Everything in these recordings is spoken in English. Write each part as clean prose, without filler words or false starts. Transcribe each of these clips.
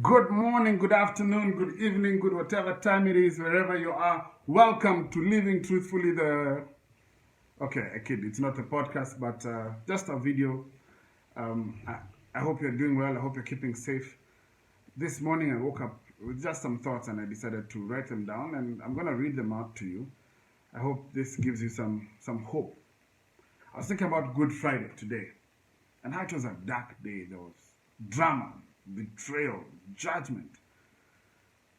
Good morning, good afternoon, good evening, good whatever time it is, wherever you are. Welcome to Living Truthfully, okay, a kid, it's not a podcast, but just a video. I hope you're doing well. I hope you're keeping safe. This morning I woke up with just some thoughts and I decided to write them down, and I'm going to read them out to you. I hope this gives you some hope. I was thinking about Good Friday today and how it was a dark day. There was drama, betrayal, judgment,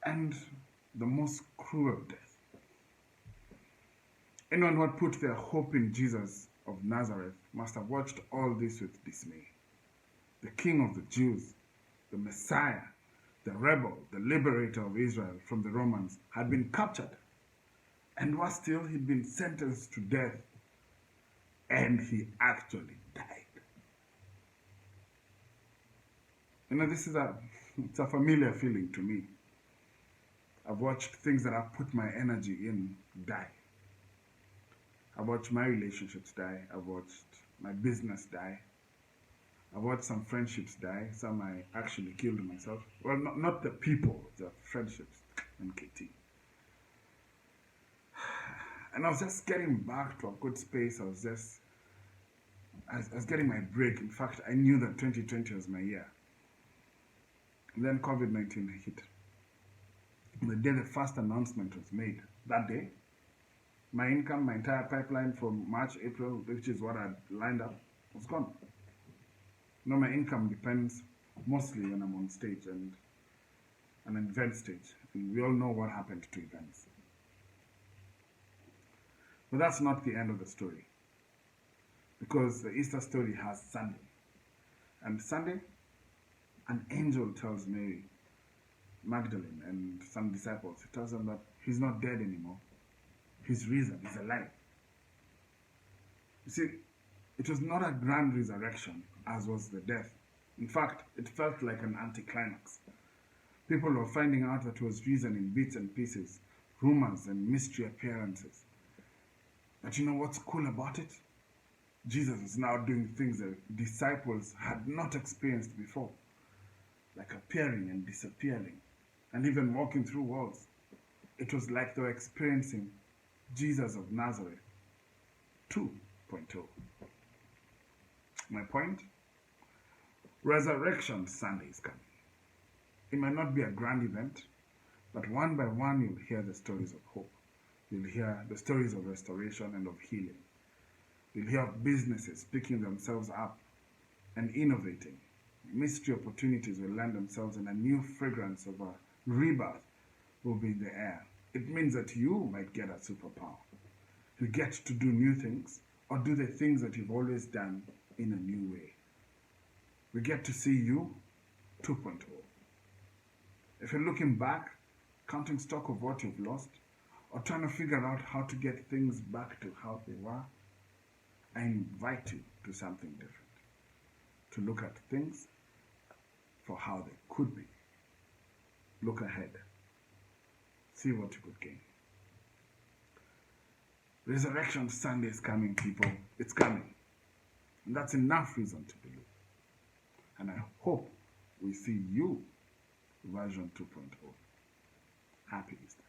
and the most cruel death. Anyone who had put their hope in Jesus of Nazareth must have watched all this with dismay. The King of the Jews, the Messiah, the rebel, the liberator of Israel from the Romans, had been captured, and was still, he'd been sentenced to death, and he actually died. You know, it's a familiar feeling to me. I've watched things that I've put my energy in die. I've watched my relationships die. I've watched my business die. I've watched some friendships die. Some I actually killed myself. Well, not the people, the friendships and KT. And I was just getting back to a good space. I was getting my break. In fact, I knew that 2020 was my year. And then COVID-19 hit. And the day the first announcement was made, that day, my income, my entire pipeline from March, April, which is what I'd lined up, was gone. You know, my income depends mostly when I'm on stage and an event stage. And we all know what happened to events. But that's not the end of the story. Because the Easter story has Sunday. And Sunday, an angel tells Mary Magdalene and some disciples, he tells them that he's not dead anymore. He's risen, he's alive. You see, it was not a grand resurrection as was the death. In fact, it felt like an anticlimax. People were finding out that he was risen in bits and pieces, rumors and mystery appearances. But you know what's cool about it? Jesus is now doing things that disciples had not experienced before, like appearing and disappearing, and even walking through walls. It was like they were experiencing Jesus of Nazareth 2.0. My point? Resurrection Sunday is coming. It might not be a grand event, but one by one you'll hear the stories of hope. You'll hear the stories of restoration and of healing. You'll hear of businesses picking themselves up and innovating. Mystery opportunities will land themselves, and a new fragrance of a rebirth will be in the air. It means that you might get a superpower. You get to do new things, or do the things that you've always done in a new way. We get to see you 2.0. If you're looking back, counting stock of what you've lost, or trying to figure out how to get things back to how they were, I invite you to something different. To look at things for how they could be. Look ahead. See what you could gain. Resurrection Sunday is coming, people. It's coming. And that's enough reason to believe. And I hope we see you version 2.0. Happy Easter.